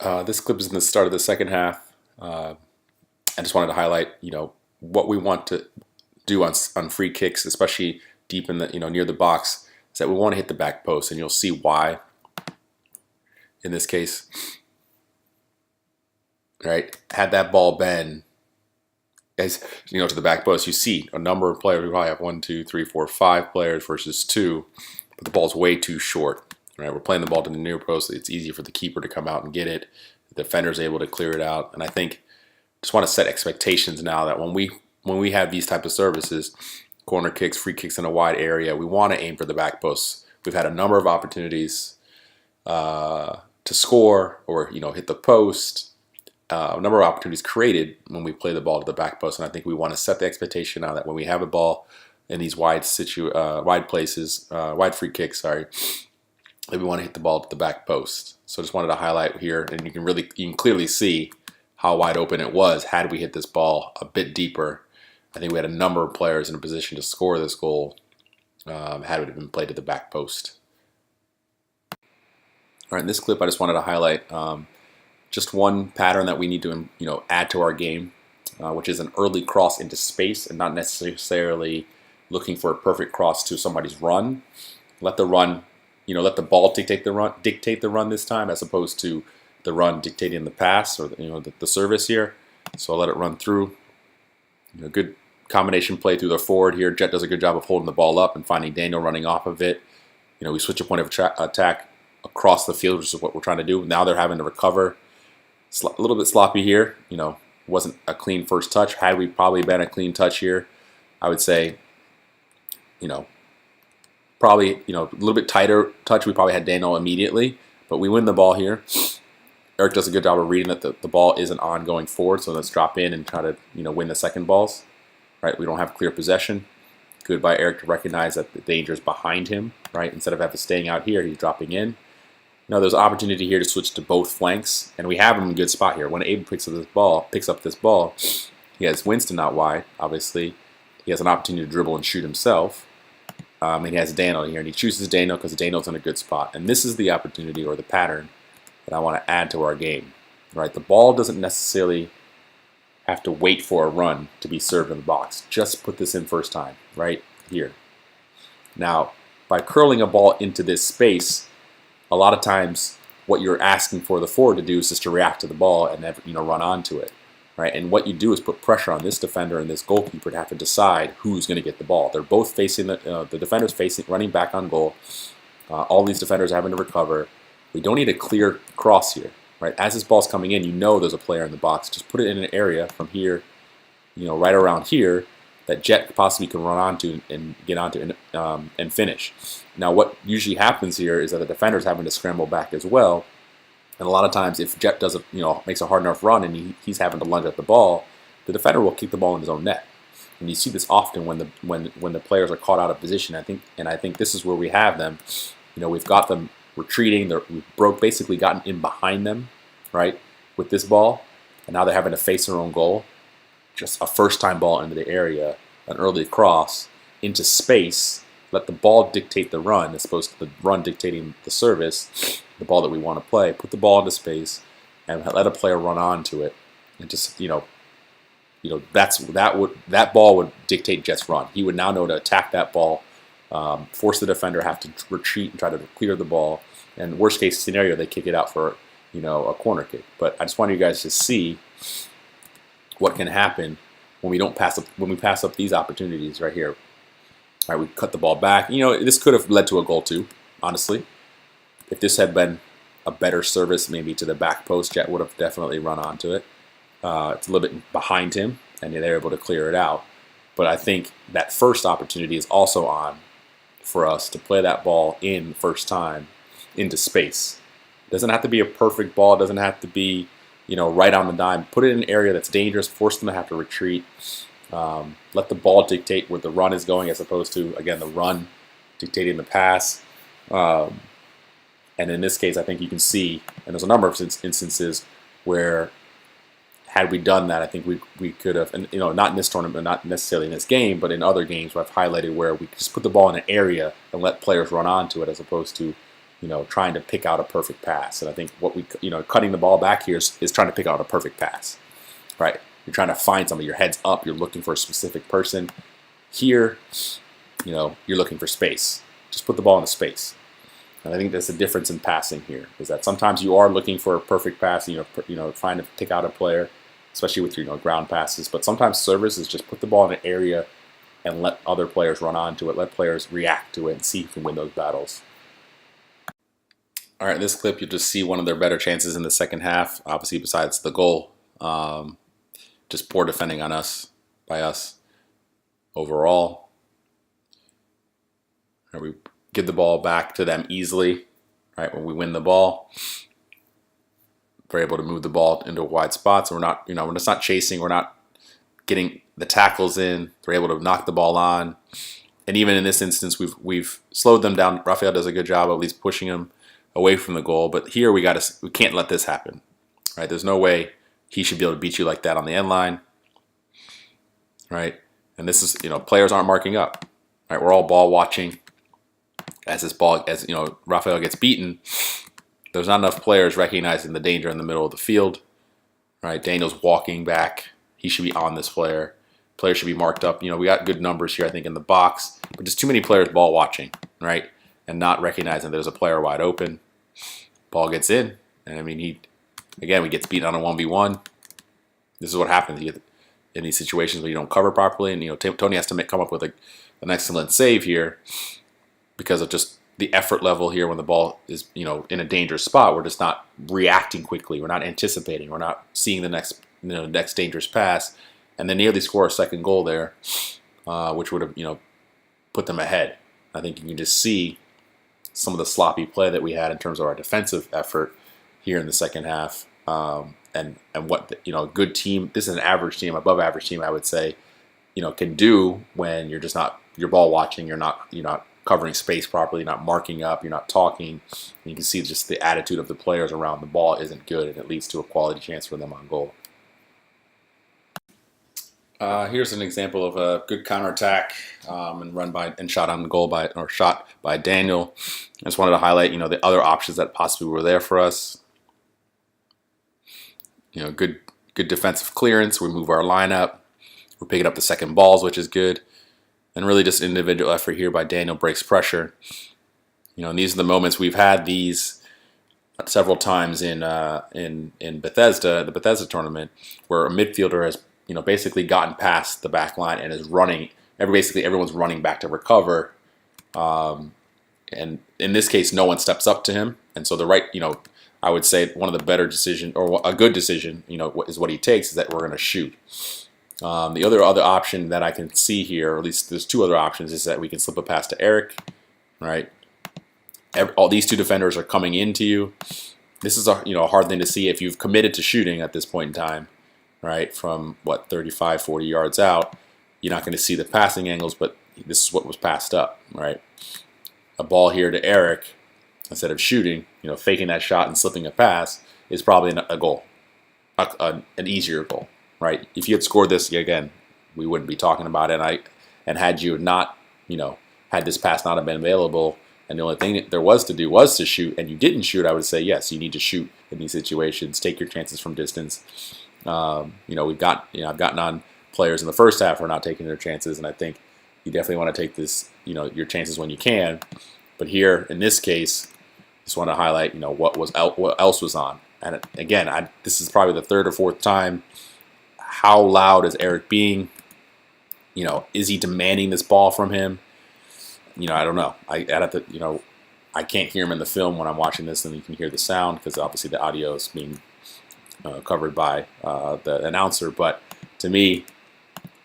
This clip is in the start of the second half. I just wanted to highlight, what we want to do on free kicks, especially deep in the, near the box, is that we want to hit the back post, and you'll see why in this case. Right, had that ball been as to the back post, you see a number of players. We probably have 1, 2, 3, 4, 5 players versus 2, but the ball's way too short. Right, we're playing the ball to the near post. It's easy for the keeper to come out and get it. The defender's able to clear it out, and I think just want to set expectations now that when we have these type of services, corner kicks, free kicks in a wide area, we want to aim for the back post. We've had a number of opportunities to score or hit the post. A number of opportunities created when we play the ball to the back post, and I think we want to set the expectation now that when we have a ball in these wide places, wide free kicks, that we want to hit the ball to the back post. So just wanted to highlight here, and you can clearly see how wide open it was had we hit this ball a bit deeper. I think we had a number of players in a position to score this goal had it been played to the back post. All right, in this clip, I just wanted to highlight just one pattern that we need to add to our game, which is an early cross into space and not necessarily looking for a perfect cross to somebody's run. Let the run, let the ball dictate the run this time, as opposed to the run dictating the pass or the service here. So I'll let it run through. Good combination play through the forward here. Jet does a good job of holding the ball up and finding Daniel running off of it. We switch a point of attack across the field, which is what we're trying to do. Now they're having to recover. A little bit sloppy here. Wasn't a clean first touch. Had we probably been a clean touch here, I would say, probably, a little bit tighter touch. We probably had Daniel immediately, but we win the ball here. Eric does a good job of reading that the ball isn't on going forward, so let's drop in and try to win the second balls. Right, we don't have clear possession. Good by Eric to recognize that the danger is behind him. Right, instead of staying out here, he's dropping in. There's an opportunity here to switch to both flanks, and we have him in a good spot here. When Abe picks up this ball, he has Winston out wide. Obviously, he has an opportunity to dribble and shoot himself. And he has Daniel here, and he chooses Daniel because Daniel's in a good spot. And this is the opportunity or the pattern that I want to add to our game. Right, the ball doesn't necessarily have to wait for a run to be served in the box. Just put this in first time, right here. Now, by curling a ball into this space, a lot of times what you're asking for the forward to do is just to react to the ball and then run onto it, right? And what you do is put pressure on this defender and this goalkeeper to have to decide who's going to get the ball. They're both facing the defender's running back on goal. All these defenders are having to recover. We don't need a clear cross here, right? As this ball's coming in, there's a player in the box. Just put it in an area from here, right around here, that Jet possibly can run onto and get onto and finish. Now, what usually happens here is that the defender's having to scramble back as well. And a lot of times, if Jet does makes a hard enough run and he's having to lunge at the ball, the defender will kick the ball in his own net. And you see this often when the players are caught out of position. I think this is where we have them. We've got them retreating. We've basically gotten in behind them, right, with this ball, and now they're having to face their own goal. Just a first-time ball into the area, an early cross into space. Let the ball dictate the run as opposed to the run dictating the service, the ball that we want to play. Put the ball into space and let a player run onto it, and just that ball would dictate Jet's run. He would now know to attack that ball, force the defender have to retreat and try to clear the ball. And worst case scenario, they kick it out for a corner kick. But I just want you guys to see what can happen when we pass up these opportunities right here. All right, we cut the ball back. This could have led to a goal too, honestly. If this had been a better service, maybe to the back post, Jet would have definitely run onto it. It's a little bit behind him, and they're able to clear it out. But I think that first opportunity is also on for us to play that ball in first time into space. It doesn't have to be a perfect ball. It doesn't have to be right on the dime. Put it in an area that's dangerous. Force them to have to retreat. Let the ball dictate where the run is going, as opposed to, again, the run dictating the pass. And in this case, I think you can see, and there's a number of instances where, had we done that, I think we could have, and not in this tournament, not necessarily in this game, but in other games where I've highlighted where we just put the ball in an area and let players run onto it, as opposed to trying to pick out a perfect pass. And I think what cutting the ball back here is trying to pick out a perfect pass, right? You're trying to find somebody. Your head's up. You're looking for a specific person. Here, you're looking for space. Just put the ball in the space. And I think that's the difference in passing here, is that sometimes you are looking for a perfect pass, trying to pick out a player, especially with your ground passes. But sometimes service is just put the ball in an area and let other players run onto it, let players react to it, and see who can win those battles. All right, in this clip, you'll just see one of their better chances in the second half, obviously besides the goal. Just poor defending on us, by us, overall. And we give the ball back to them easily, right, when we win the ball. We're able to move the ball into wide spots. We're not, we're just not chasing. We're not getting the tackles in. They're able to knock the ball on. And even in this instance, we've slowed them down. Rafael does a good job of at least pushing them away from the goal. But here we can't let this happen, right? There's no way he should be able to beat you like that on the end line, right? And this is, players aren't marking up, right? We're all ball watching. As Rafael gets beaten, there's not enough players recognizing the danger in the middle of the field, right? Daniel's walking back. He should be on this player. Players should be marked up. We got good numbers here, I think, in the box, but just too many players ball watching, right? And not recognizing there's a player wide open. Ball gets in, and we gets beaten on a 1v1. This is what happens in these situations where you don't cover properly, and Tony has to come up with an excellent save here because of just the effort level here when the ball is in a dangerous spot. We're just not reacting quickly. We're not anticipating. We're not seeing the next dangerous pass, and they nearly score a second goal there, which would have put them ahead. I think you can just see some of the sloppy play that we had in terms of our defensive effort here in the second half, and what a good team. This is an average team, above average team, I would say, can do when you're ball watching. You're not covering space properly, you're not marking up, you're not talking. You can see just the attitude of the players around the ball isn't good, and it leads to a quality chance for them on goal. Here's an example of a good counterattack and shot on goal shot by Daniel. I just wanted to highlight, the other options that possibly were there for us. Good defensive clearance. We move our lineup. We're picking up the second balls, which is good. And really just individual effort here by Daniel breaks pressure. And these are the moments we've had these several times in Bethesda, the Bethesda tournament, where a midfielder has basically gotten past the back line and is running. Basically everyone's running back to recover. And in this case, no one steps up to him. And so I would say one of the better decision, or a good decision, is what he takes, is that we're going to shoot. The other option that I can see here, or at least there's two other options, is that we can slip a pass to Eric, right? All these two defenders are coming into you. This is a hard thing to see if you've committed to shooting at this point in time, right? From 35, 40 yards out, you're not going to see the passing angles, but this is what was passed up, right? A ball here to Eric, instead of shooting, faking that shot and slipping a pass, is probably a goal, an easier goal. Right? If you had scored this again, we wouldn't be talking about it. And had you not, had this pass not have been available, and the only thing that there was to do was to shoot, and you didn't shoot, I would say yes, you need to shoot in these situations. Take your chances from distance. I've gotten on players in the first half who are not taking their chances, and I think you definitely want to take this, your chances when you can. But here in this case, just want to highlight, what else was on. And again, this is probably the third or fourth time. How loud is Eric being? Is he demanding this ball from him? I don't know. I'd have to, I can't hear him in the film when I'm watching this, and you can hear the sound because obviously the audio is being covered by the announcer. But to me,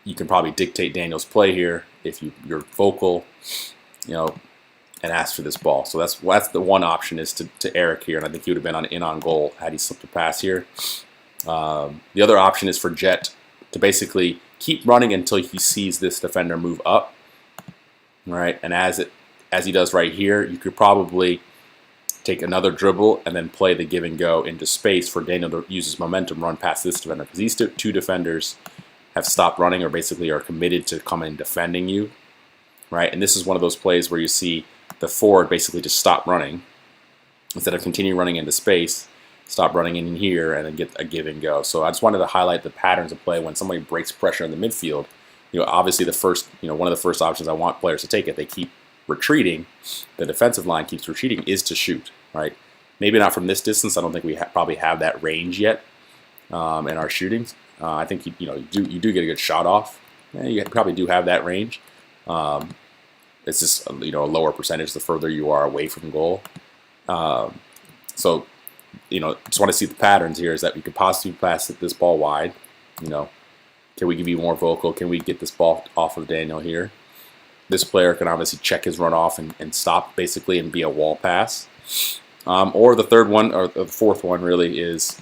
you can probably dictate Daniel's play here if you're vocal, and ask for this ball. So that's the one option is to Eric here, and I think he would have been in on goal had he slipped a pass here. The other option is for Jet to basically keep running until he sees this defender move up, right? And as he does right here, you could probably take another dribble and then play the give and go into space for Daniel to use his momentum, run past this defender, because these two defenders have stopped running or basically are committed to coming and defending you, right? And this is one of those plays where you see the forward basically just stop running, instead of continue running into space, stop running in here and then get a give and go. So I just wanted to highlight the patterns of play when somebody breaks pressure in the midfield. Obviously one of the first options I want players to take if they keep retreating, the defensive line keeps retreating, is to shoot, right? Maybe not from this distance. I don't think we probably have that range yet in our shootings. I think you do get a good shot off. You probably do have that range. It's just a lower percentage the further you are away from goal. So just want to see the patterns here. Is that we could possibly pass this ball wide? Can we be more vocal? Can we get this ball off of Daniel here? This player can obviously check his run off and stop basically and be a wall pass. Or the third one, or the fourth one really, is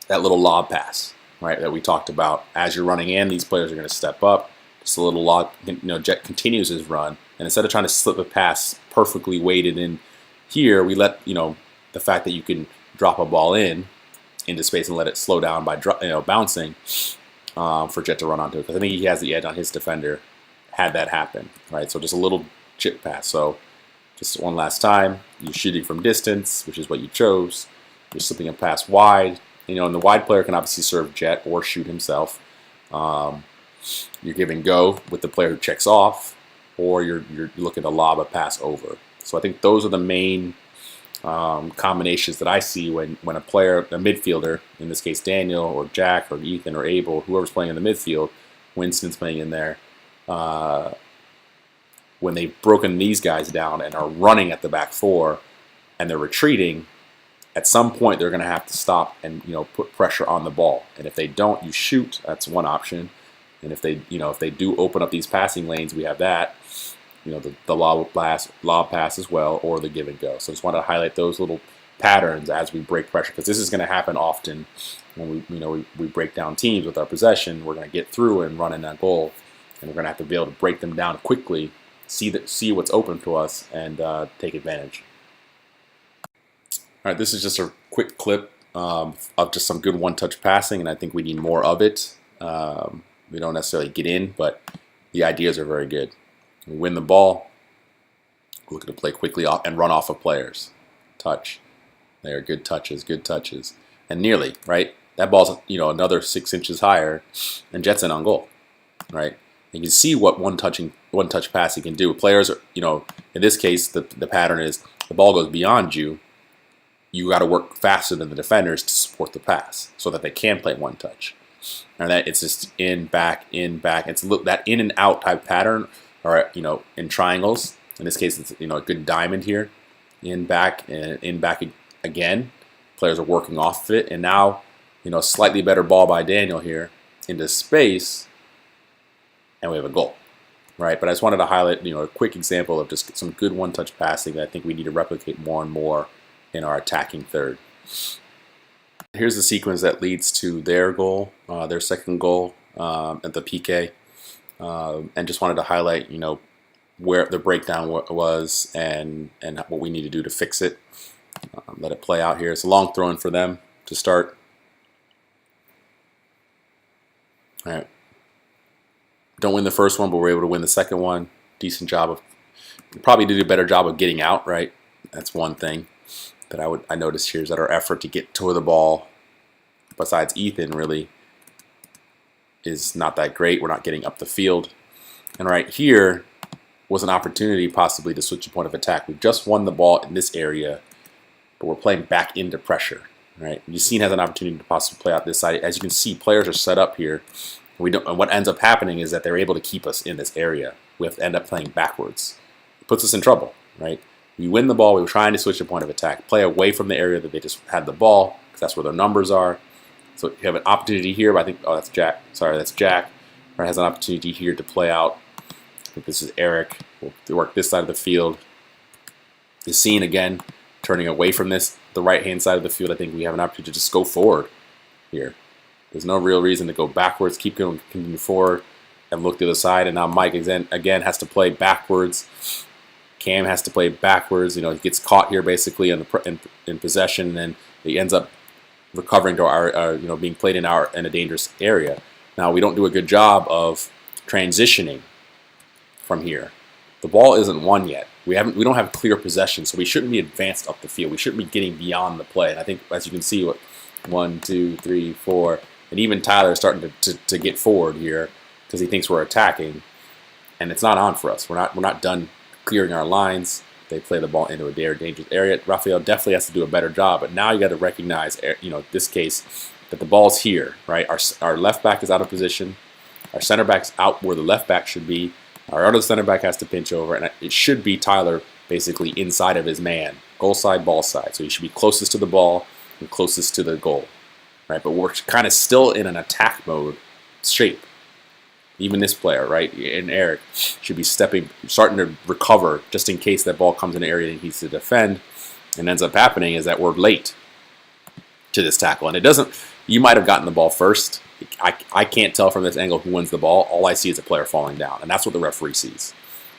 that little lob pass, right, that we talked about. As you're running in, these players are going to step up. Just a little lob, Jet continues his run. And instead of trying to slip a pass perfectly weighted in here, we let, the fact that you can drop a ball into space and let it slow down by bouncing for Jet to run onto it. Because I think he has the edge on his defender had that happen, right? So just a little chip pass. So just one last time, you're shooting from distance, which is what you chose. You're slipping a pass wide. And the wide player can obviously serve Jet or shoot himself. You're giving go with the player who checks off, or you're looking to lob a pass over. So I think those are the main combinations that I see when a player, a midfielder, in this case Daniel or Jack or Ethan or Abel, whoever's playing in the midfield, Winston's playing in there, when they've broken these guys down and are running at the back four and they're retreating, at some point they're going to have to stop and put pressure on the ball. And if they don't, you shoot. That's one option. And if they do open up these passing lanes, we have that. The lob pass as well, or the give and go. So I just want to highlight those little patterns as we break pressure, because this is going to happen often when we break down teams with our possession. We're going to get through and run in that goal, and we're going to have to be able to break them down quickly, see what's open to us, and take advantage. All right, this is just a quick clip of just some good one-touch passing, and I think we need more of it. We don't necessarily get in, but the ideas are very good. We win the ball, we're looking to play quickly off and run off of players. Touch. They are good touches. And nearly, right? That ball's another 6 inches higher, and Jet's in on goal, right? You can see what one-touch passing can do. Players are, in this case, the pattern is the ball goes beyond you. You got to work faster than the defenders to support the pass so that they can play one touch. And that it's just in, back. It's that in and out type pattern, or in triangles. In this case, it's a good diamond here, in, back, and in, back again. Players are working off of it, and now slightly better ball by Daniel here into space, and we have a goal, right? But I just wanted to highlight a quick example of just some good one-touch passing that I think we need to replicate more and more in our attacking third. Here's the sequence that leads to their goal, their second goal at the PK, and just wanted to highlight, where the breakdown was and what we need to do to fix it. Let it play out here. It's a long throw-in for them to start. All right. Don't win the first one, but we're able to win the second one. Decent job of, probably did a better job of getting out, right? That's one thing that I noticed here, is that our effort to get to the ball, besides Ethan, really is not that great. We're not getting up the field. And right here was an opportunity possibly to switch a point of attack. We've just won the ball in this area, but we're playing back into pressure, right? Yassine has an opportunity to possibly play out this side. As you can see, players are set up here. And what ends up happening is that they're able to keep us in this area. We have to end up playing backwards. It puts us in trouble, right? We win the ball. We were trying to switch a point of attack, play away from the area that they just had the ball, because that's where their numbers are. So you have an opportunity here, but I think, that's Jack. Sorry, that's Jack. Right, has an opportunity here to play out. I think this is Eric. We'll work this side of the field. Yassine again, turning away from the right-hand side of the field. I think we have an opportunity to just go forward here. There's no real reason to go backwards. Keep going, continue forward, and look to the side. And now Mike again has to play backwards. Cam has to play backwards. He gets caught here basically in possession, and then he ends up recovering to our, being played in a dangerous area. Now we don't do a good job of transitioning from here. the ball isn't won yet. We don't have clear possession, so we shouldn't be advanced up the field. We shouldn't be getting beyond the play. And I think, as you can see, 1, 2, 3, 4, and even Tyler is starting to get forward here because he thinks we're attacking, and it's not on for us. We're not done clearing our lines. They play the ball into a dangerous area. Rafael definitely has to do a better job, but now you got to recognize, this case, that the ball's here, right? Our left back is out of position. Our center back's out where the left back should be. Our other center back has to pinch over, and it should be Tyler basically inside of his man, goal side, ball side. So he should be closest to the ball and closest to the goal, right? But we're kind of still in an attack mode shape. Even this player, right, and Eric should be starting to recover just in case that ball comes in an area that he needs to defend. And ends up happening is that we're late to this tackle, and it doesn't. You might have gotten the ball first. I can't tell from this angle who wins the ball. All I see is a player falling down, and that's what the referee sees.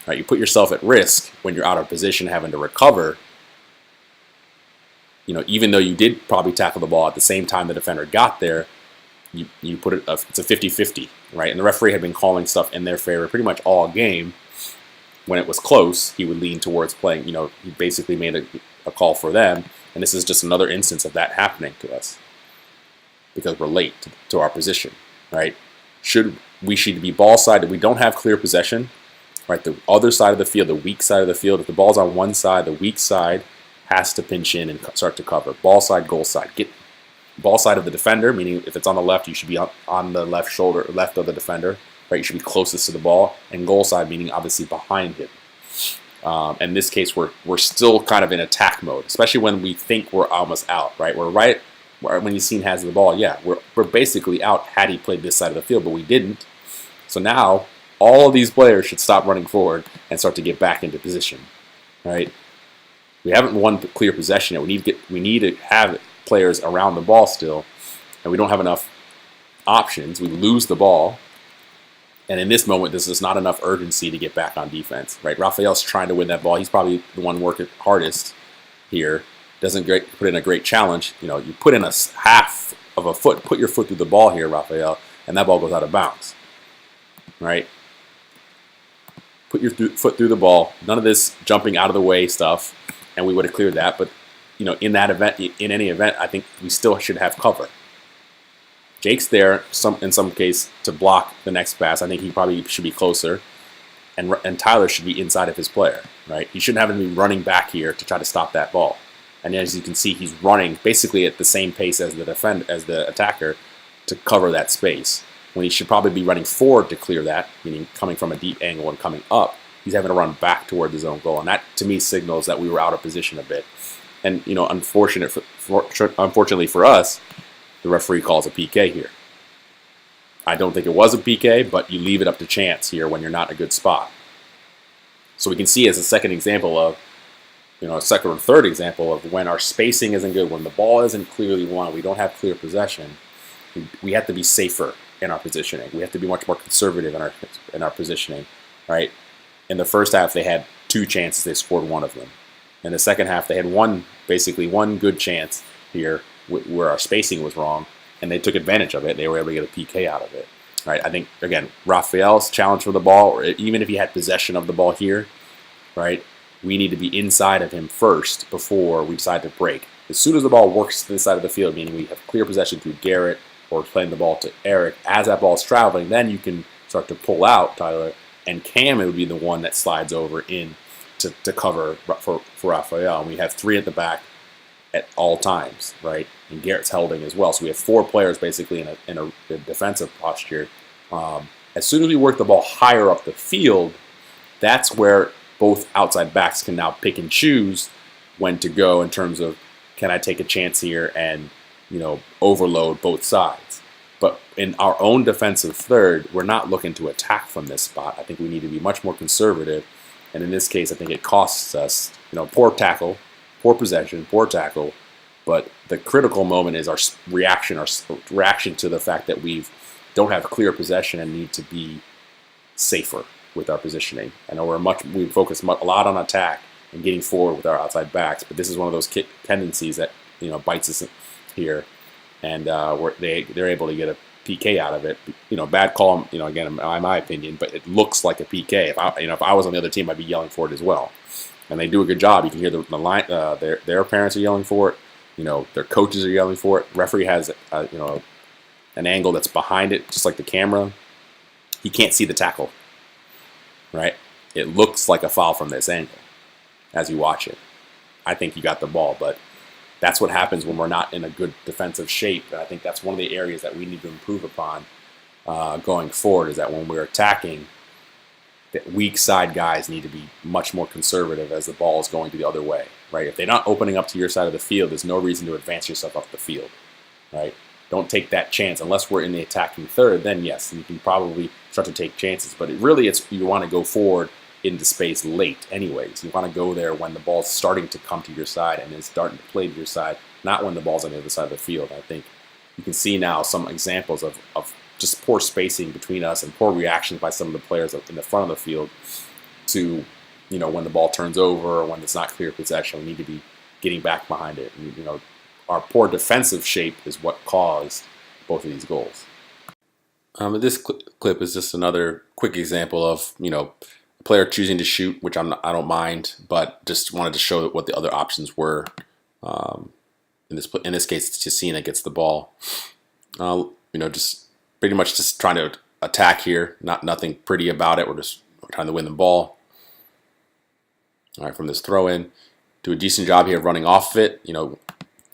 Right, you put yourself at risk when you're out of position, having to recover. Even though you did probably tackle the ball at the same time the defender got there. You put it, it's a 50-50, right? And the referee had been calling stuff in their favor pretty much all game. When it was close, he would lean towards playing, he basically made a call for them. And this is just another instance of that happening to us because we're late to our position, right? We should be ball side. We don't have clear possession, right? The other side of the field, the weak side of the field, if the ball's on one side, the weak side has to pinch in and start to cover. Ball side, goal side. Get ball side of the defender, meaning if it's on the left, you should be on the left shoulder, left of the defender, right? You should be closest to the ball, and goal side, meaning obviously behind him. In this case, we're still kind of in attack mode, especially when we think we're almost out, right? We're right when Yassine has the ball. Yeah, we're basically out had he played this side of the field, but we didn't. So now all of these players should stop running forward and start to get back into position, right? We haven't won clear possession yet. We need to have players around the ball still, and we don't have enough options. We lose the ball, and in this moment, there's just not enough urgency to get back on defense, right? Rafael's trying to win that ball. He's probably the one working hardest here. Doesn't put in a great challenge. You put in a half of a foot, put your foot through the ball here, Rafael, and that ball goes out of bounds, right? Put your foot through the ball. None of this jumping out of the way stuff, and we would have cleared that, but in that event, in any event, I think we still should have cover. Jake's there in some case to block the next pass. I think he probably should be closer, and Tyler should be inside of his player, right? He shouldn't have to be running back here to try to stop that ball. And as you can see, he's running basically at the same pace as the attacker to cover that space. When he should probably be running forward to clear that, meaning coming from a deep angle and coming up, he's having to run back toward his own goal, and that to me signals that we were out of position a bit. And unfortunately for us, the referee calls a PK here. I don't think it was a PK, but you leave it up to chance here when you're not in a good spot. So we can see as a second example of, a second or third example of when our spacing isn't good, when the ball isn't clearly won, we don't have clear possession. We have to be safer in our positioning. We have to be much more conservative in our positioning, right? In the first half, they had 2 chances. They scored 1 of them. In the second half, they had basically one good chance here where our spacing was wrong, and they took advantage of it. They were able to get a PK out of it, right? I think, again, Rafael's challenge for the ball, or even if he had possession of the ball here, right, we need to be inside of him first before we decide to break. As soon as the ball works to this side of the field, meaning we have clear possession through Garrett or playing the ball to Eric, as that ball is traveling, then you can start to pull out Tyler, and Cam would be the one that slides over in to cover for Rafael. And we have 3 at the back at all times, right? And Garrett's holding as well. So we have 4 players basically in a defensive posture. As soon as we work the ball higher up the field, that's where both outside backs can now pick and choose when to go in terms of, can I take a chance here and overload both sides. But in our own defensive third, we're not looking to attack from this spot. I think we need to be much more conservative. And in this case, I think it costs us, poor tackle, poor possession, poor tackle. But the critical moment is our reaction to the fact that we don't have clear possession and need to be safer with our positioning. I know we focus a lot on attack and getting forward with our outside backs, but this is one of those tendencies that bites us here. and they're able to get a PK out of it. Bad call. Again, in my opinion, but it looks like a PK. If I was on the other team, I'd be yelling for it as well. And they do a good job. You can hear the line. Their parents are yelling for it. Their coaches are yelling for it. Referee has an angle that's behind it, just like the camera. He can't see the tackle, right? It looks like a foul from this angle as you watch it. I think you got the ball, but that's what happens when we're not in a good defensive shape. And I think that's one of the areas that we need to improve upon going forward, is that when we're attacking, that weak side guys need to be much more conservative as the ball is going the other way, right? If they're not opening up to your side of the field, there's no reason to advance yourself up the field, right? Don't take that chance unless we're in the attacking third. Then yes, you can probably start to take chances. But you want to go forward into space late, anyways. You want to go there when the ball's starting to come to your side and is starting to play to your side, not when the ball's on the other side of the field. I think you can see now some examples of just poor spacing between us and poor reactions by some of the players in the front of the field to, when the ball turns over or when it's not clear possession. We need to be getting back behind it. And, our poor defensive shape is what caused both of these goals. This clip is just another quick example of, a player choosing to shoot, which I don't mind, but just wanted to show what the other options were. In this case, it's Cincinnati gets the ball. Just pretty much just trying to attack here. Nothing pretty about it. We're trying to win the ball. All right, from this throw in, do a decent job here of running off of it.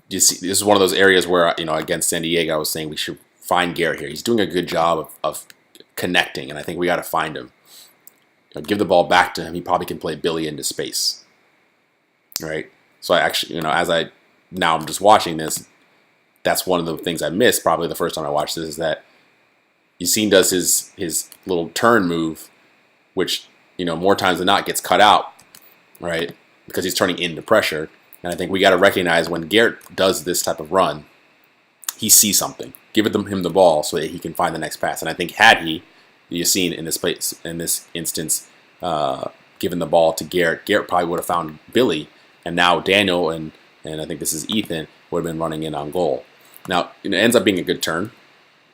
You see, this is one of those areas where, against San Diego, I was saying we should find Garrett here. He's doing a good job of connecting, and I think we got to find him. Give the ball back to him. He probably can play Billy into space, right? So I actually, now I'm just watching this. That's one of the things I missed probably the first time I watched this, is that Yassine does his little turn move, which, more times than not gets cut out, right? Because he's turning into pressure. And I think we got to recognize when Garrett does this type of run, he sees something. Give him the ball so that he can find the next pass. And I think had Yassine in this instance, given the ball to Garrett probably would have found Billy, and now Daniel and I think this is Ethan would have been running in on goal. Now it ends up being a good turn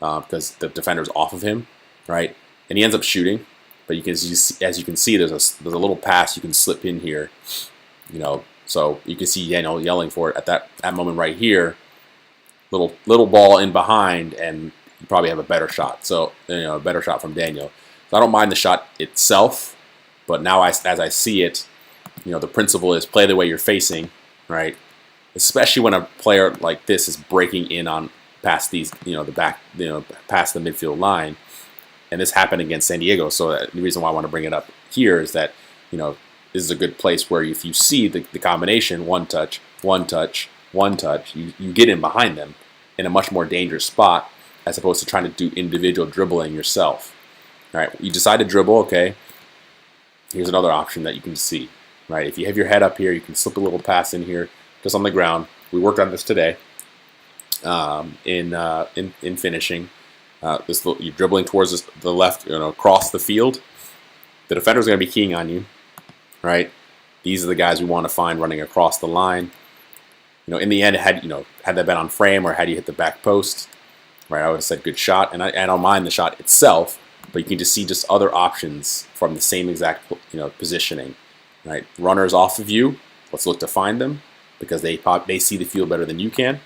because the defender's off of him, right? And he ends up shooting. But as you can see, there's a little pass you can slip in here, So you can see Daniel yelling for it at that moment right here. Little ball in behind, and you probably have a better shot. So a better shot from Daniel. So I don't mind the shot itself, but now as I see it, the principle is play the way you're facing, right? Especially when a player like this is breaking in on past these, the back, past the midfield line. And this happened against San Diego. So the reason why I want to bring it up here is that, this is a good place where if you see the combination, one touch, you get in behind them in a much more dangerous spot as opposed to trying to do individual dribbling yourself. All right, you decide to dribble, okay. Here's another option that you can see, right? If you have your head up here, you can slip a little pass in here just on the ground. We worked on this today in finishing. You're dribbling towards the left, across the field. The defender's going to be keying on you, right? These are the guys we want to find running across the line. In the end, had that been on frame or had you hit the back post, right? I would have said good shot, and I don't mind the shot itself, but you can just see just other options from the same exact positioning, right? Runners off of you, let's look to find them because they see the field better than you can.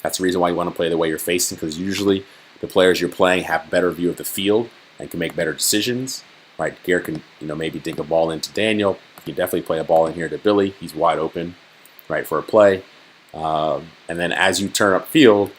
That's the reason why you want to play the way you're facing, because usually the players you're playing have a better view of the field and can make better decisions, right? Garrett can maybe dink a ball into Daniel. He can definitely play a ball in here to Billy. He's wide open, right, for a play. And then as you turn upfield,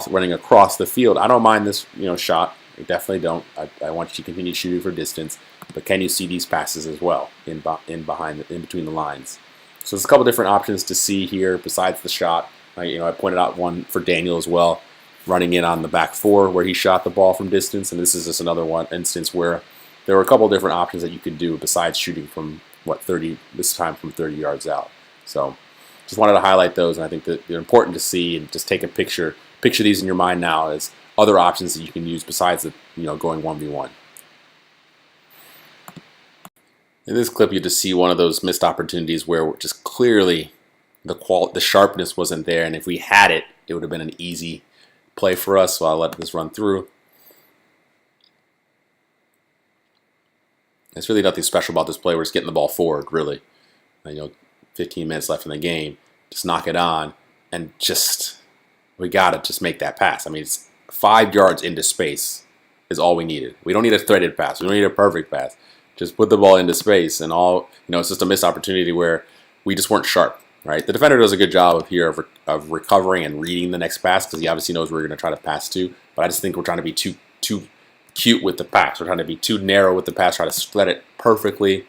running across the field, I don't mind this shot. I definitely don't. I want you to continue shooting for distance, but can you see these passes as well in between the lines? So there's a couple different options to see here besides the shot. I pointed out one for Daniel as well, running in on the back four where he shot the ball from distance, and this is just another instance where there were a couple different options that you could do besides shooting from 30, this time from 30 yards out. So just wanted to highlight those, and I think that they're important to see, and just take a picture these in your mind now as other options that you can use besides going 1v1. In this clip, you just see one of those missed opportunities where just clearly the sharpness wasn't there, and if we had it, it would have been an easy play for us, so I'll let this run through. There's really nothing special about this play. We're just getting the ball forward, really. 15 minutes left in the game. Just knock it on, and we gotta just make that pass. I mean, it's 5 yards into space is all we needed. We don't need a threaded pass. We don't need a perfect pass. Just put the ball into space, and it's just a missed opportunity where we just weren't sharp. Right? The defender does a good job of recovering and reading the next pass because he obviously knows where we're going to try to pass to. But I just think we're trying to be too cute with the pass. We're trying to be too narrow with the pass, try to spread it perfectly,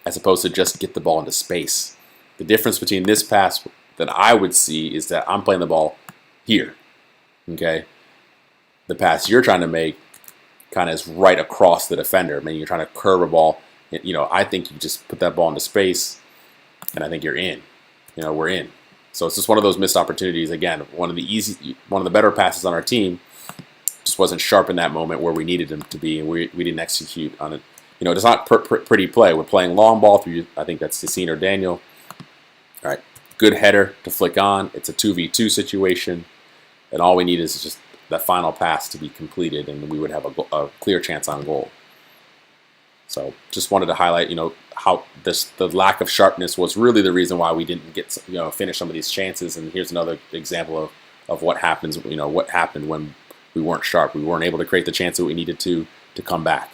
as opposed to just get the ball into space. The difference between this pass that I would see is that I'm playing the ball here. Okay, the pass you're trying to make kind of is right across the defender. I mean, you're trying to curve a ball. I think you just put that ball into space, and I think you're in. We're in. So it's just one of those missed opportunities. Again, one of the better passes on our team just wasn't sharp in that moment where we needed him to be, and we didn't execute on it. It's not pretty play. We're playing long ball through, I think that's Cincinnati or Daniel. All right, good header to flick on. It's a 2v2 situation, and all we need is just that final pass to be completed, and we would have a clear chance on goal. So just wanted to highlight, how the lack of sharpness was really the reason why we didn't get, finish some of these chances. And here's another example of what happens, what happened when we weren't sharp. We weren't able to create the chance that we needed to come back.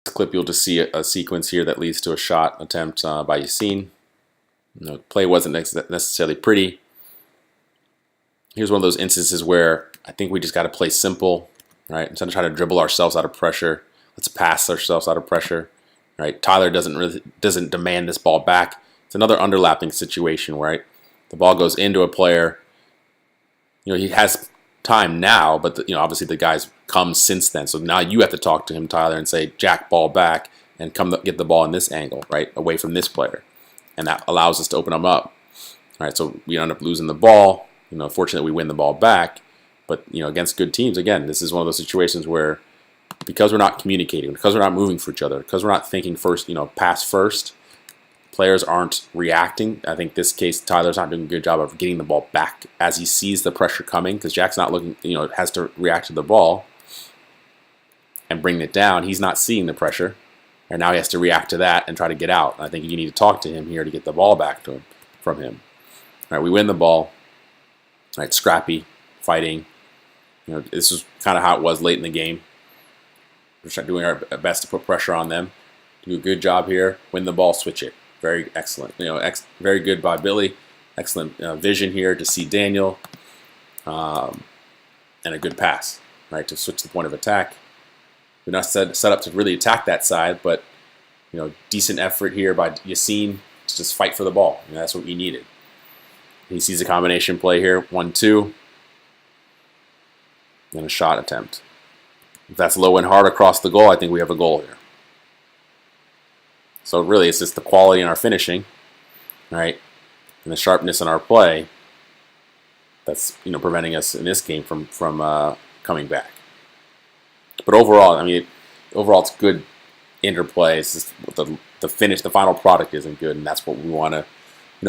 This clip, you'll just see a sequence here that leads to a shot attempt by Yassine. The play wasn't necessarily pretty. Here's one of those instances where I think we just got to play simple, right? Instead of trying to dribble ourselves out of pressure, let's pass ourselves out of pressure, right? Tyler doesn't demand this ball back. It's another underlapping situation, right? The ball goes into a player. He has time now, but obviously the guy's come since then. So now you have to talk to him, Tyler, and say, jack ball back and get the ball in this angle, right? Away from this player. And that allows us to open them up. All right, so we end up losing the ball. Fortunately, we win the ball back. But, against good teams, again, this is one of those situations where because we're not communicating, because we're not moving for each other, because we're not thinking first, pass first, players aren't reacting. I think this case, Tyler's not doing a good job of getting the ball back as he sees the pressure coming because Jack's not looking, has to react to the ball and bring it down. He's not seeing the pressure, and now he has to react to that and try to get out. I think you need to talk to him here to get the ball back from him. All right, we win the ball. All right, scrappy, fighting. This is kind of how it was late in the game. We're doing our best to put pressure on them. Do a good job here. Win the ball, switch it. Very excellent. Very good by Billy. Excellent vision here to see Daniel, and a good pass, right, to switch the point of attack. We're not set up to really attack that side, but decent effort here by Yassine to just fight for the ball. That's what we needed. He sees a combination play here, 1-2, and a shot attempt. If that's low and hard across the goal, I think we have a goal here. So really, it's just the quality in our finishing, right, and the sharpness in our play that's preventing us in this game from coming back. But overall, it's good interplay. It's just the finish, the final product isn't good, and that's what we want to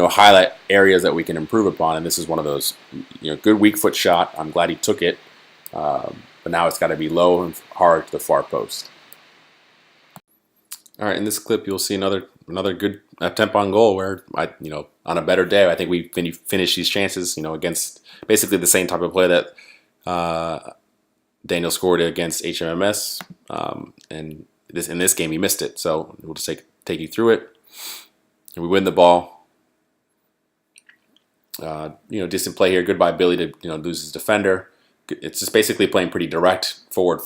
highlight areas that we can improve upon. And this is one of those, good weak foot shot. I'm glad he took it. But now it's got to be low and hard to the far post. All right, in this clip, you'll see another good attempt on goal where, on a better day, I think we finish these chances, against basically the same type of play that Daniel scored against HMMS. And in this game, he missed it. So we'll just take you through it. And we win the ball. Decent play here. Good by Billy to, lose his defender. It's just basically playing pretty direct, forward.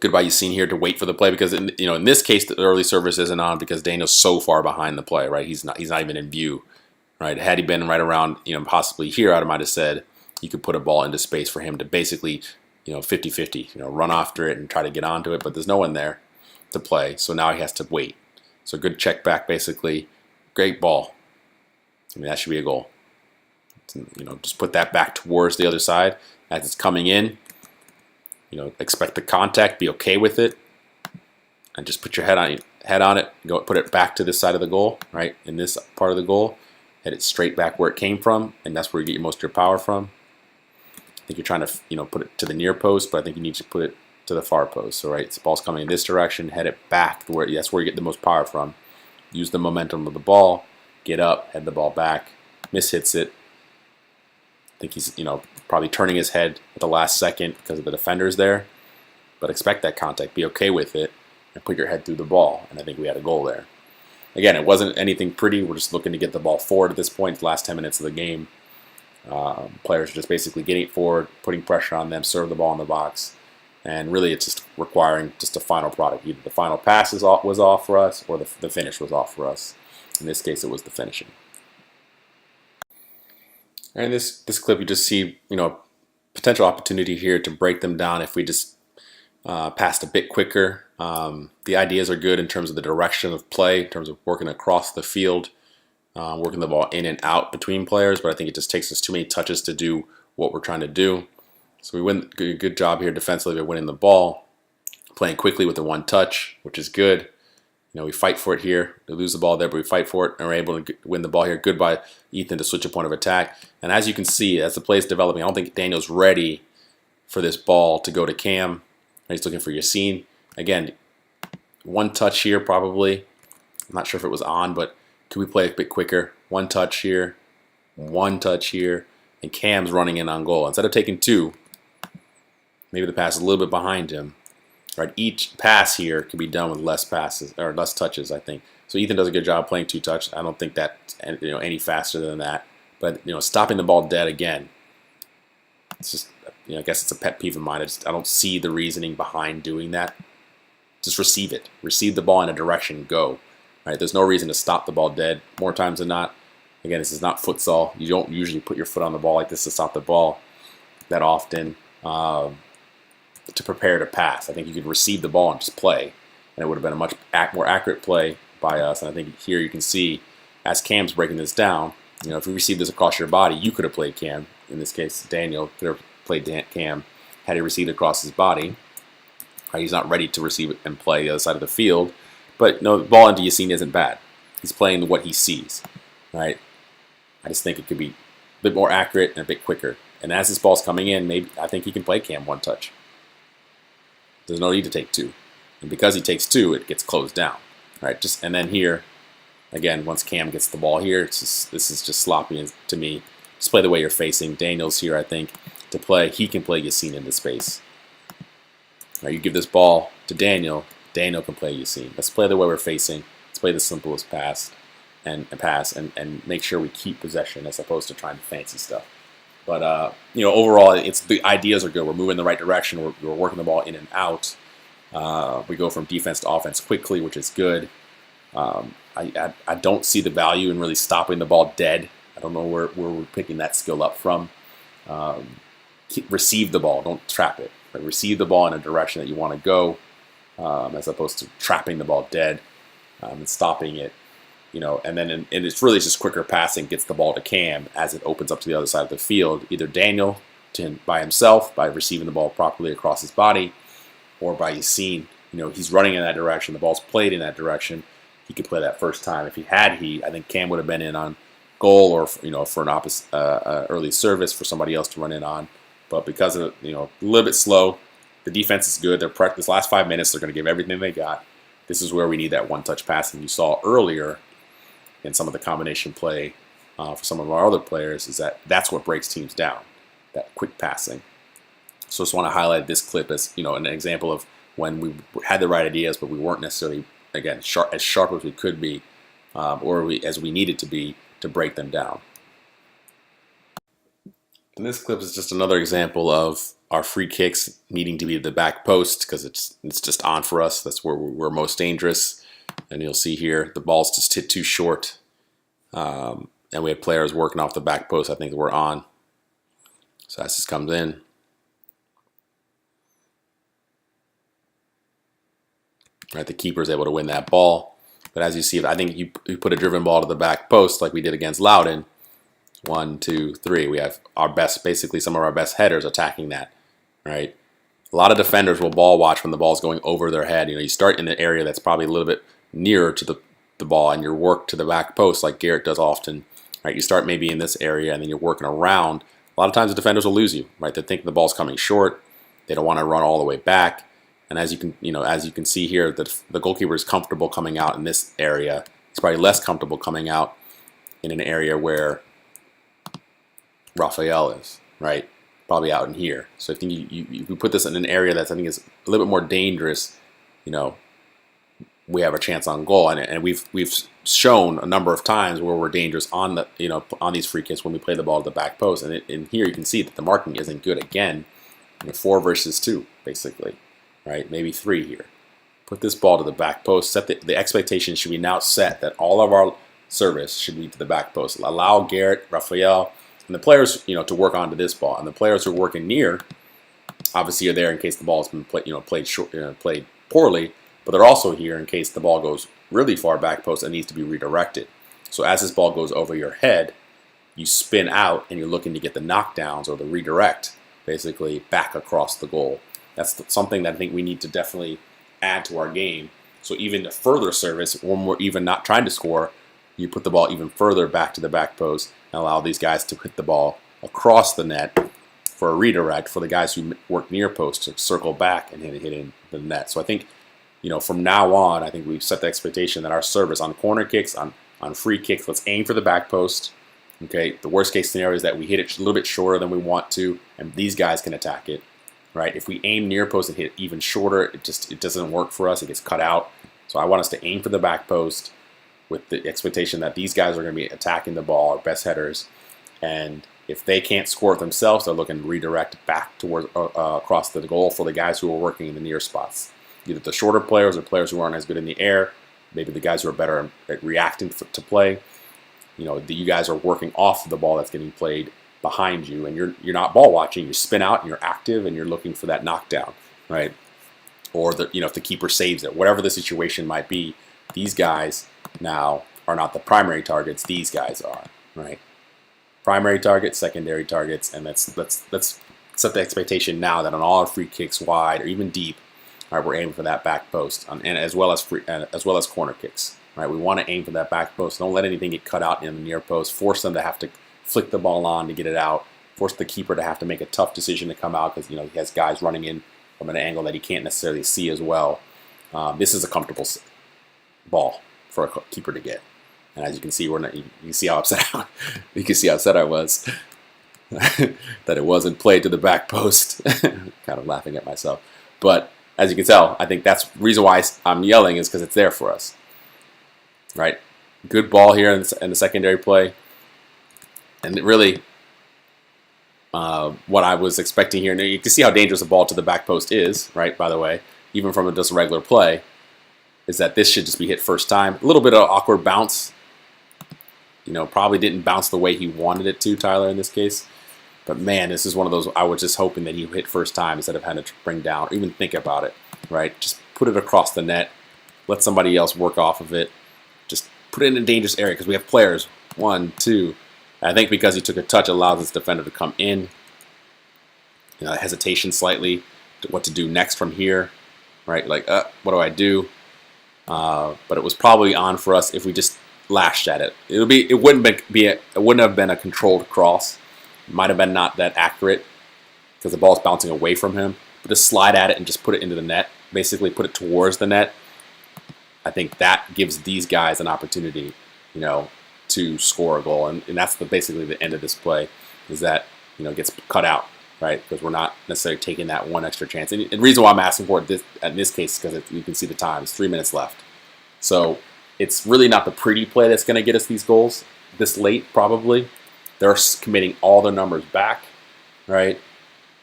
Good by Yassine here to wait for the play because in this case the early service isn't on because Daniel's so far behind the play, right? He's not even in view, right? Had he been right around, possibly here, I might have said you could put a ball into space for him to basically, 50-50, run after it and try to get onto it, but there's no one there to play, so now he has to wait. So good check back, basically, great ball. That should be a goal. Just put that back towards the other side as it's coming in. Expect the contact, be okay with it, and just put your head on it. Go put it back to this side of the goal, right? In this part of the goal, head it straight back where it came from, and that's where you get most of your power from. I think you're trying to put it to the near post, but I think you need to put it to the far post. So right, the ball's coming in this direction, head it back to where that's where you get the most power from. Use the momentum of the ball, get up, head the ball back, mishits it. I think he's probably turning his head at the last second because of the defenders there, but expect that contact, be okay with it, and put your head through the ball. And I think we had a goal there. Again, it wasn't anything pretty. We're just looking to get the ball forward at this point, the last 10 minutes of the game. Players are just basically getting it forward, putting pressure on them, serve the ball in the box, and really it's just requiring just a final product. Either the final pass was off for us, or the finish was off for us. In this case, it was the finishing. And in this clip, you just see potential opportunity here to break them down if we just passed a bit quicker. The ideas are good in terms of the direction of play, in terms of working across the field, working the ball in and out between players, but I think it just takes us too many touches to do what we're trying to do. So we win a good job here defensively by winning the ball, playing quickly with the one touch, which is good. We fight for it here. We lose the ball there, but we fight for it, and we're able to win the ball here. Good by Ethan to switch a point of attack. And as you can see, as the play is developing, I don't think Daniel's ready for this ball to go to Cam. He's looking for Yassine. Again, one touch here probably. I'm not sure if it was on, but could we play a bit quicker? One touch here, and Cam's running in on goal. Instead of taking two, maybe the pass is a little bit behind him. Right, each pass here can be done with less passes or less touches, I think. So Ethan does a good job playing two touch. I don't think that's any faster than that. But stopping the ball dead again, it's just I guess it's a pet peeve of mine. I don't see the reasoning behind doing that. Just receive it. Receive the ball in a direction. Go. Right, there's no reason to stop the ball dead. More times than not. Again, this is not futsal. You don't usually put your foot on the ball like this to stop the ball that often. To prepare to pass. I think you could receive the ball and just play, and it would have been a much more accurate play by us. And I think here you can see, as Cam's breaking this down, if you receive this across your body, you could have played Cam. In this case, Daniel could have played Cam had he received across his body. Right, he's not ready to receive it and play the other side of the field, but the ball into Yassine isn't bad. He's playing what he sees. Right, I just think it could be a bit more accurate and a bit quicker. And as this ball's coming in, maybe I think he can play Cam one touch. There's no need to take two. And because he takes two, it gets closed down. Right? And then here, again, once Cam gets the ball here, this is just sloppy to me. Just play the way you're facing. Daniel's here, I think, to play. He can play Yassine into space. Right, you give this ball to Daniel, Daniel can play Yassine. Let's play the way we're facing. Let's play the simplest pass and make sure we keep possession as opposed to trying fancy stuff. But overall, the ideas are good. We're moving in the right direction. We're working the ball in and out. We go from defense to offense quickly, which is good. I don't see the value in really stopping the ball dead. I don't know where we're picking that skill up from. Receive the ball, don't trap it. Right? Receive the ball in a direction that you want to go, as opposed to trapping the ball dead and stopping it. And it's really just quicker passing gets the ball to Cam as it opens up to the other side of the field. Either Daniel by himself by receiving the ball properly across his body, or by Yassine. He's running in that direction. The ball's played in that direction. He could play that first time. If he had I think Cam would have been in on goal, or for an opposite early service for somebody else to run in on. But because of a little bit slow, the defense is good. This last 5 minutes, they're going to give everything they got. This is where we need that one-touch passing you saw earlier. And some of the combination play for some of our other players that's what breaks teams down, that quick passing. So I just want to highlight this clip as an example of when we had the right ideas, but we weren't necessarily, again, as sharp as we could be, as we needed to be to break them down. And this clip is just another example of our free kicks needing to be the back post because it's just on for us. That's where we're most dangerous. And you'll see here, the ball's just hit too short. And we had players working off the back post. I think we're on. So as this comes in. Right, the keeper's able to win that ball. But as you see, I think you put a driven ball to the back post like we did against Loudon. 1, 2, 3. We have basically some of our best headers attacking that. Right? A lot of defenders will ball watch when the ball's going over their head. You start in the area that's probably a little bit nearer to the ball, and your work to the back post, like Garrett does often, right? You start maybe in this area and then you're working around. A lot of times the defenders will lose you, right? They think the ball's coming short. They don't want to run all the way back. And as you can see here, the goalkeeper is comfortable coming out in this area. He's probably less comfortable coming out in an area where Raphael is, right? Probably out in here. So I think you put this in an area that's, I think, is a little bit more dangerous. We have a chance on goal, and we've shown a number of times where we're dangerous on the on these free kicks when we play the ball to the back post. And in here you can see that the marking isn't good again. 4 versus 2 basically, right? Maybe 3 here. Put this ball to the back post. Set the expectation should be now set that all of our service should be to the back post. Allow Garrett, Raphael, and the players to work onto this ball, and the players who are working near obviously are there in case the ball has been played poorly. But they're also here in case the ball goes really far back post and needs to be redirected. So as this ball goes over your head, you spin out and you're looking to get the knockdowns or the redirect, basically back across the goal. That's something that I think we need to definitely add to our game. So even the further service, when we're even not trying to score, you put the ball even further back to the back post and allow these guys to hit the ball across the net for a redirect for the guys who work near post to circle back and hit in the net. So I think from now on, I think we've set the expectation that our service on corner kicks, on free kicks, let's aim for the back post. Okay, the worst case scenario is that we hit it a little bit shorter than we want to, and these guys can attack it, right? If we aim near post and hit it even shorter, it doesn't work for us. It gets cut out. So I want us to aim for the back post with the expectation that these guys are going to be attacking the ball, our best headers, and if they can't score it themselves, they're looking to redirect back towards across the goal for the guys who are working in the near spots. Either the shorter players or players who aren't as good in the air, maybe the guys who are better at reacting to play. You guys are working off of the ball that's getting played behind you, and you're not ball watching. You spin out and you're active and you're looking for that knockdown, right? Or if the keeper saves it, whatever the situation might be, these guys now are not the primary targets. These guys are, right? Primary targets, secondary targets, and let's set the expectation now that on all our free kicks wide or even deep, all right, we're aiming for that back post, and as well as corner kicks. Right, we want to aim for that back post. Don't let anything get cut out in the near post. Force them to have to flick the ball on to get it out. Force the keeper to have to make a tough decision to come out because he has guys running in from an angle that he can't necessarily see as well. This is a comfortable ball for a keeper to get, and as you can see, you can see how upset you can see how upset I was that it wasn't played to the back post. Kind of laughing at myself, but. As you can tell, I think that's the reason why I'm yelling is because it's there for us. Right? Good ball here in the secondary play. And really, what I was expecting here, and you can see how dangerous a ball to the back post is, right, by the way, even from just a regular play, is that this should just be hit first time. A little bit of awkward bounce. Probably didn't bounce the way he wanted it to, Tyler, in this case. But man, this is one of those, I was just hoping that he would hit first time instead of having to bring down or even think about it, right? Just put it across the net. Let somebody else work off of it. Just put it in a dangerous area because we have players. 1, 2. I think because he took a touch, allows this defender to come in. Hesitation slightly to what to do next from here, right? Like, what do I do? But it was probably on for us if we just lashed at it. It wouldn't have been a controlled cross. Might have been not that accurate because the ball's bouncing away from him. But just slide at it and just put it into the net. Basically put it towards the net. I think that gives these guys an opportunity, to score a goal. And that's basically the end of this play is that, it gets cut out, right? Because we're not necessarily taking that one extra chance. And the reason why I'm asking for it in this case is because you can see the time. It's 3 minutes left. So it's really not the pretty play that's going to get us these goals this late, probably. They're committing all their numbers back, right?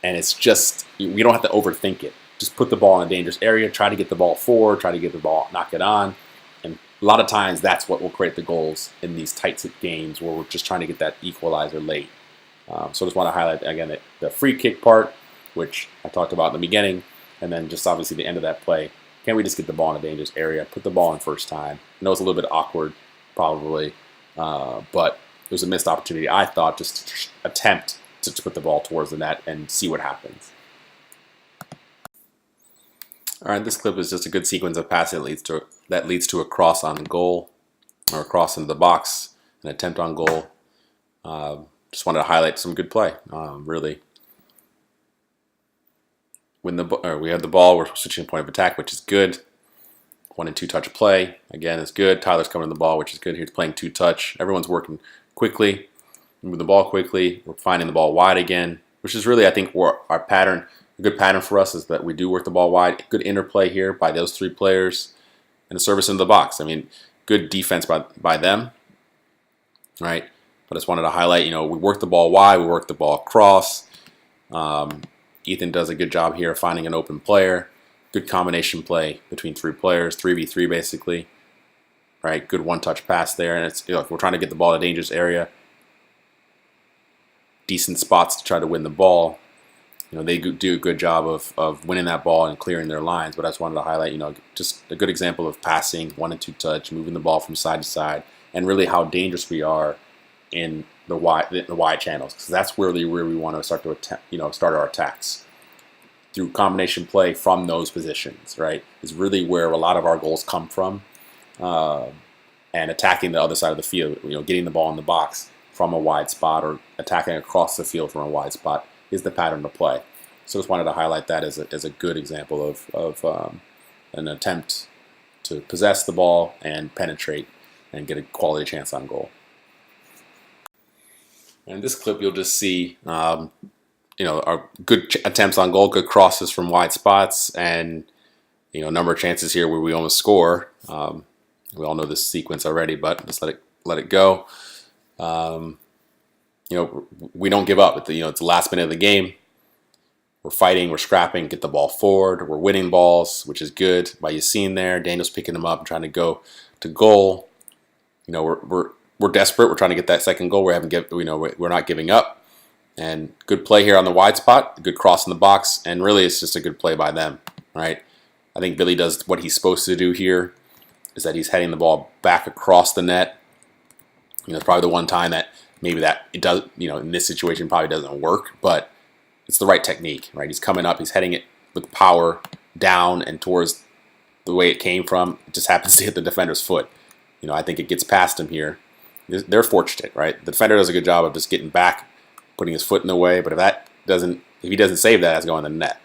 And it's just, we don't have to overthink it. Just put the ball in a dangerous area, try to get the ball forward, try to get the ball, knock it on. And a lot of times that's what will create the goals in these tight games where we're just trying to get that equalizer late. So I just want to highlight, again, the free kick part, which I talked about in the beginning, and then just obviously the end of that play. Can we just get the ball in a dangerous area, put the ball in first time? I know it's a little bit awkward, probably, but it was a missed opportunity, I thought, just to attempt to put the ball towards the net and see what happens. All right, this clip is just a good sequence of passing that leads to a cross on goal, or a cross into the box, an attempt on goal. Just wanted to highlight some good play. Really, we have the ball, we're switching point of attack, which is good. 1 and 2 touch play, again, is good. Tyler's coming to the ball, which is good. He's playing 2 touch. Everyone's working quickly, moving the ball quickly. We're finding the ball wide again, which is really, I think, our pattern. A good pattern for us is that we do work the ball wide. Good interplay here by those 3 players, and a service into the box. I mean, good defense by them, right? But I just wanted to highlight, we work the ball wide, we work the ball across. Ethan does a good job here of finding an open player. Good combination play between 3 players, 3v3 basically. Right, good one-touch pass there, and it's we're trying to get the ball in a dangerous area. Decent spots to try to win the ball. They do a good job of winning that ball and clearing their lines. But I just wanted to highlight, just a good example of passing, 1 and 2 touch, moving the ball from side to side, and really how dangerous we are in the wide channels, because that's where we want to start to start our attacks through combination play from those positions. Right, is really where a lot of our goals come from, and attacking the other side of the field. Getting the ball in the box from a wide spot or attacking across the field from a wide spot is the pattern to play. So just wanted to highlight that as a good example of an attempt to possess the ball and penetrate and get a quality chance on goal. And in this clip, you'll just see, our good attempts on goal, good crosses from wide spots, and a number of chances here where we almost score. We all know this sequence already, but just let it go. We don't give up. It's the last minute of the game. We're fighting, we're scrapping, get the ball forward. We're winning balls, which is good. By you seeing there, Daniel's picking them up and trying to go to goal. We're desperate. We're trying to get that second goal. We're not giving up. And good play here on the wide spot. Good cross in the box. And really, it's just a good play by them, right? I think Billy does what he's supposed to do here, is that he's heading the ball back across the net. It's probably the one time that maybe that it does, in this situation probably doesn't work, but it's the right technique, right? He's coming up, he's heading it with power down and towards the way it came from. It just happens to hit the defender's foot. I think it gets past him here. They're fortunate, right? The defender does a good job of just getting back, putting his foot in the way, but if he doesn't save that, it's going in the net.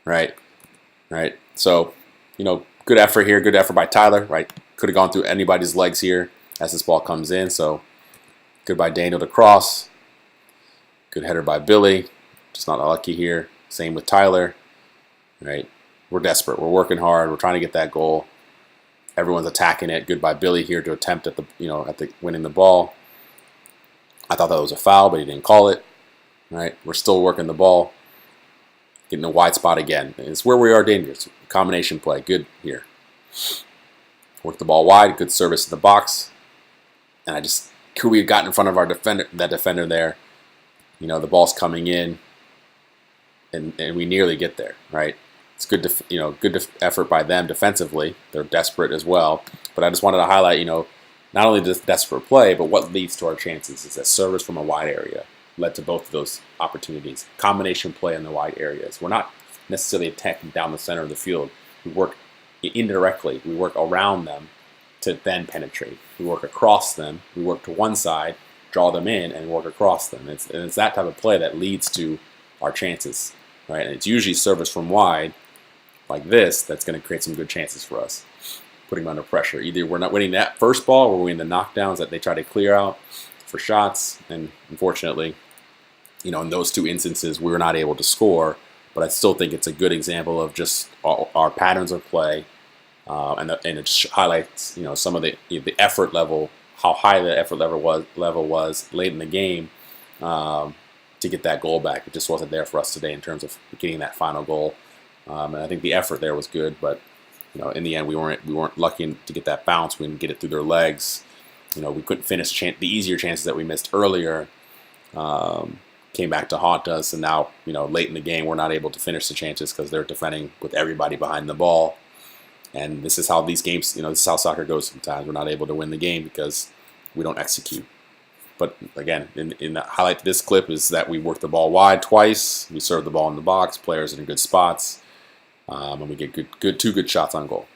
Right? So, good effort here, good effort by Tyler, right? Could have gone through anybody's legs here as this ball comes in, so good by Daniel to cross. Good header by Billy. Just not lucky here. Same with Tyler. Right? We're desperate. We're working hard. We're trying to get that goal. Everyone's attacking it. Good by Billy here to attempt at the winning the ball. I thought that was a foul, but he didn't call it. Right? We're still working the ball. Getting a wide spot again. It's where we are dangerous. Combination play. Good here. Work the ball wide. Good service in the box. And could we have gotten in front of that defender there? The ball's coming in, and we nearly get there, right? It's good, good effort by them defensively. They're desperate as well. But I just wanted to highlight, not only this desperate play, but what leads to our chances is that service from a wide area led to both of those opportunities. Combination play in the wide areas. We're not necessarily attacking down the center of the field. We work indirectly. We work around them to then penetrate. We work across them. We work to one side, draw them in, and work across them. It's that type of play that leads to our chances, right? And it's usually service from wide, like this, that's going to create some good chances for us, putting them under pressure. Either we're not winning that first ball, or we're winning the knockdowns that they try to clear out for shots. And unfortunately, in those 2 instances, we were not able to score. But I still think it's a good example of just our patterns of play, and it highlights some of the effort level, how high the effort level was late in the game to get that goal back. It just wasn't there for us today in terms of getting that final goal. And I think the effort there was good, but in the end we weren't lucky to get that bounce. We didn't get it through their legs. We couldn't finish the easier chances that we missed earlier. Came back to haunt us, and now late in the game we're not able to finish the chances because they're defending with everybody behind the ball. And this is how these games, this is how soccer goes sometimes. We're not able to win the game because we don't execute. But again, in the highlight of this clip is that we work the ball wide twice. We serve the ball in the box, players in good spots, and we get 2 good shots on goal.